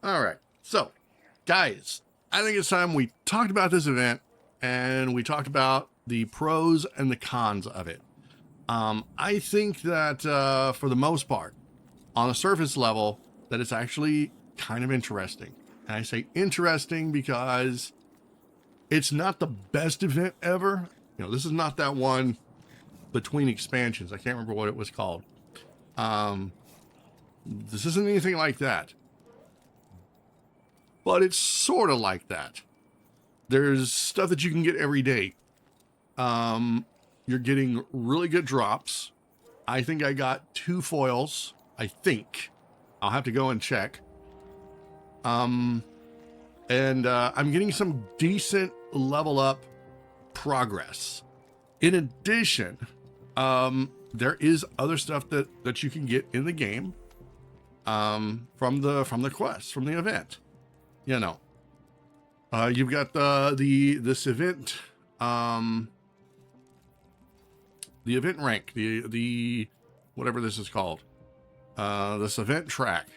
All right. So, guys, I think it's time we talked about this event and we talked about the pros and the cons of it. I think that for the most part, on a surface level, that it's actually kind of interesting. And I say interesting because it's not the best event ever. You know, this is not that one between expansions. I can't remember what it was called. This isn't anything like that. But it's sort of like that. There's stuff that you can get every day. You're getting really good drops. I think I got 2 foils. I think. I'll have to go and check. I'm getting some decent level up progress. In addition, there is other stuff that you can get in the game from the quest, from the event. You know, you've got this event, the event rank, the whatever this is called, this event track,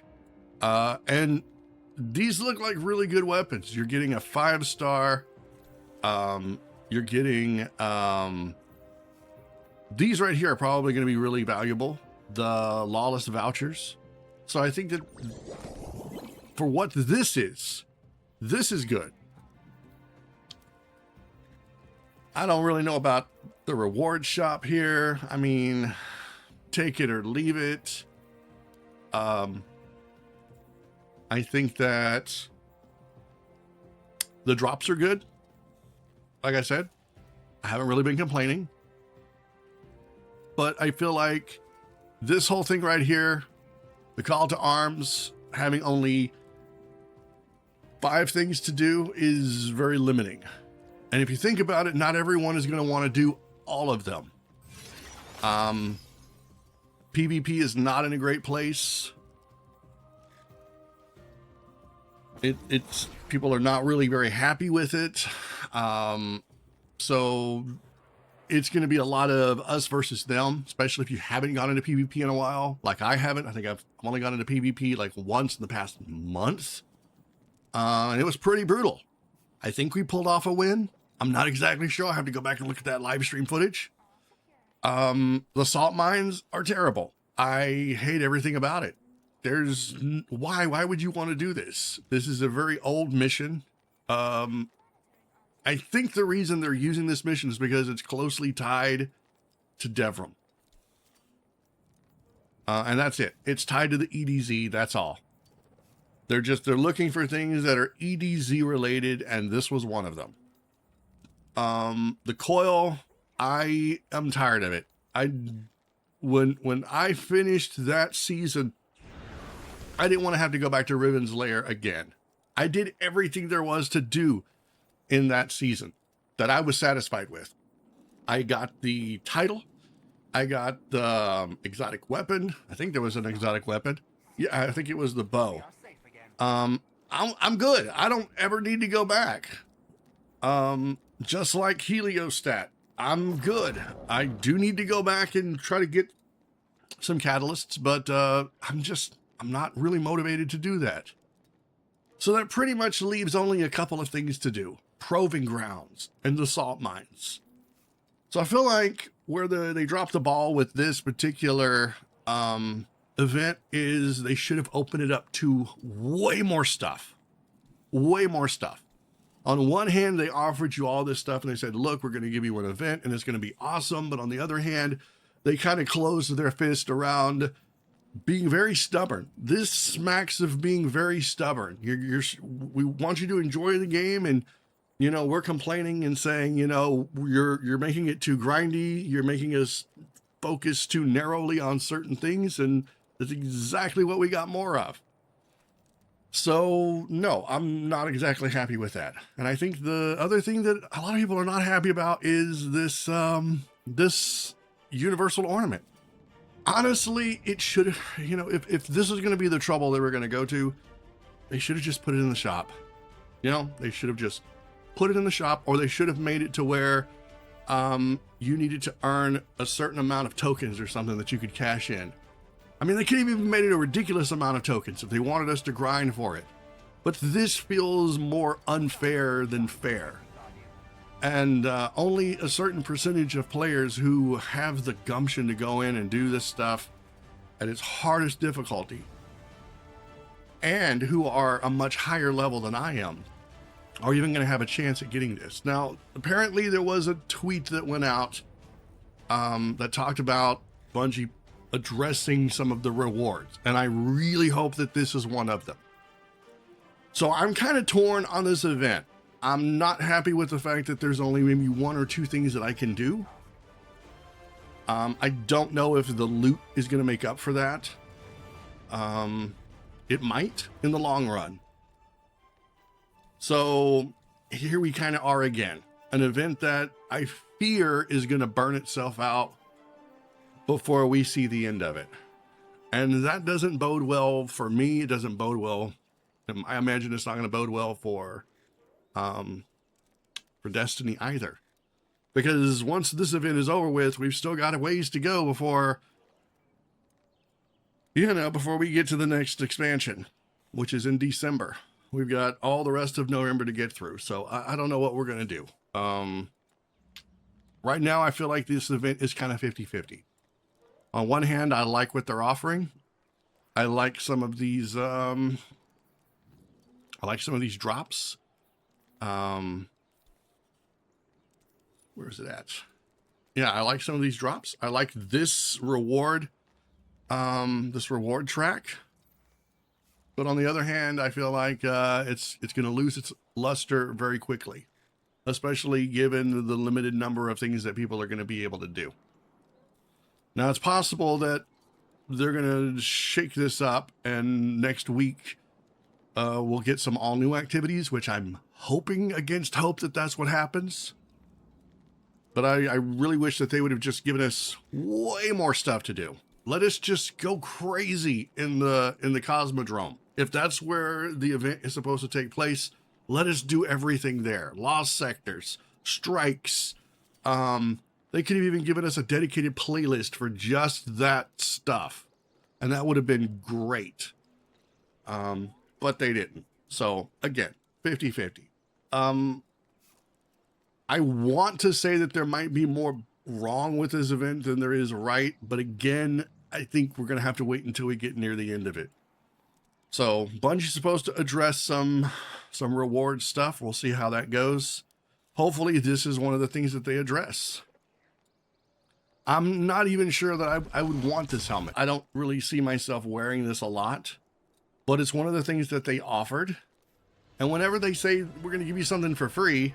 and these look like really good weapons. You're getting a 5-star. You're getting these right here are probably going to be really valuable. The lawless vouchers. So I think that for what this is good. I don't really know about the reward shop here. I mean, take it or leave it. I think that the drops are good. Like I said, I haven't really been complaining. But I feel like this whole thing right here, the call to arms, having only 5 things to do is very limiting. And if you think about it, not everyone is going to want to do all of them. PvP is not in a great place. It's people are not really very happy with it. So it's going to be a lot of us versus them, especially if you haven't gone into PvP in a while. Like I haven't. I think I've only gone into PvP like once in the past month. And it was pretty brutal. I think we pulled off a win. I'm not exactly sure. I have to go back and look at that live stream footage. The salt mines are terrible. I hate everything about it. Why would you want to do this? This is a very old mission. I think the reason they're using this mission is because it's closely tied to Devrim. And that's it. It's tied to the EDZ. That's all. They're looking for things that are EDZ related, and this was one of them. The coil, I am tired of it. When I finished that season, I didn't want to have to go back to Riven's Lair again. I did everything there was to do in that season that I was satisfied with. I got the title. I got the exotic weapon. I think there was an exotic weapon. Yeah, I think it was the bow. I'm good. I don't ever need to go back. Just like Heliostat, I'm good. I do need to go back and try to get some catalysts, but I'm not really motivated to do that. So that pretty much leaves only a couple of things to do. Proving grounds and the salt mines. So I feel like where they dropped the ball with this particular event is they should have opened it up to way more stuff. Way more stuff. On one hand, they offered you all this stuff and they said, look, we're going to give you an event and it's going to be awesome. But on the other hand, they kind of closed their fist around being very stubborn. This smacks of being very stubborn. We want you to enjoy the game, and you know we're complaining and saying, you know, you're making it too grindy. You're making us focus too narrowly on certain things, and that's exactly what we got more of. So no, I'm not exactly happy with that. And I think the other thing that a lot of people are not happy about is this this universal ornament. Honestly, it should have, you know, if this was going to be the trouble they were going to go to, they should have just put it in the shop. You know, they should have just put it in the shop, or they should have made it to where you needed to earn a certain amount of tokens or something that you could cash in. I mean, they could have even made it a ridiculous amount of tokens if they wanted us to grind for it. but this feels more unfair than fair. And only a certain percentage of players who have the gumption to go in and do this stuff at its hardest difficulty, and who are a much higher level than I am, are even going to have a chance at getting this. Now, apparently there was a tweet that went out that talked about Bungie addressing some of the rewards, and I really hope that this is one of them. So I'm kind of torn on this event. I'm not happy with the fact that there's only maybe 1 or 2 things that I can do. I don't know if the loot is going to make up for that. It might in the long run. So here we kind of are again. An event that I fear is going to burn itself out before we see the end of it. And that doesn't bode well for me. It doesn't bode well. I imagine it's not going to bode well for Destiny either. Because once this event is over with, we've still got a ways to go before, before we get to the next expansion, which is in December. We've got all the rest of November to get through. So I don't know what we're going to do. Right now, I feel like this event is kind of 50-50. On one hand, I like what they're offering. I like some of these, drops. Where is it at? Yeah, I like some of these drops. I like this reward track. But on the other hand, I feel like it's going to lose its luster very quickly, especially given the limited number of things that people are going to be able to do. Now, it's possible that they're going to shake this up, and next week we'll get some all-new activities, which I'm hoping against hope that that's what happens. But I really wish that they would have just given us way more stuff to do. Let us just go crazy in the Cosmodrome. If that's where the event is supposed to take place, let us do everything there. Lost sectors, strikes. They could have even given us a dedicated playlist for just that stuff, and that would have been great. But they didn't. So again, 50-50. I want to say that there might be more wrong with this event than there is right, but again, I think we're going to have to wait until we get near the end of it. So Bungie's supposed to address some reward stuff. We'll see how that goes. Hopefully this is one of the things that they address. I'm not even sure that I would want this helmet. I don't really see myself wearing this a lot, but it's one of the things that they offered. And whenever they say we're going to give you something for free,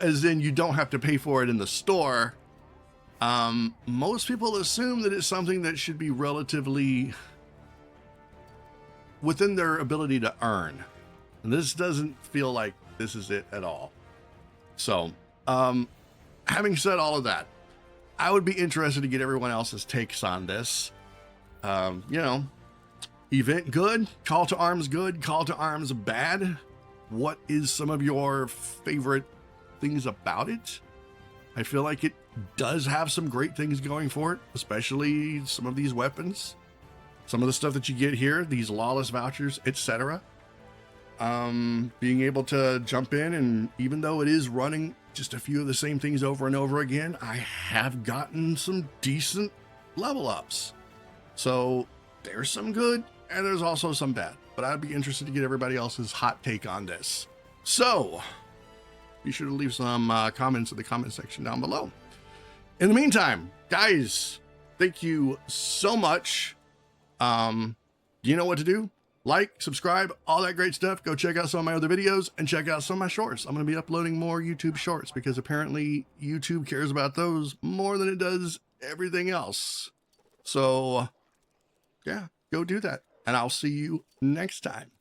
as in you don't have to pay for it in the store, most people assume that it's something that should be relatively within their ability to earn. And this doesn't feel like this is it at all. So, having said all of that, I would be interested to get everyone else's takes on this. Event good, call to arms good, call to arms bad. What is some of your favorite things about it? I feel like it does have some great things going for it, especially some of these weapons, some of the stuff that you get here, these lawless vouchers, etc. Being able to jump in, and even though it is running just a few of the same things over and over again, I have gotten some decent level ups. So there's some good and there's also some bad, but I'd be interested to get everybody else's hot take on this. So be sure to leave some comments in the comment section down below. In the meantime, guys, thank you so much. You know what to do. Like, subscribe, all that great stuff. Go check out some of my other videos and check out some of my shorts. I'm going to be uploading more YouTube shorts because apparently YouTube cares about those more than it does everything else. So yeah, go do that. And I'll see you next time.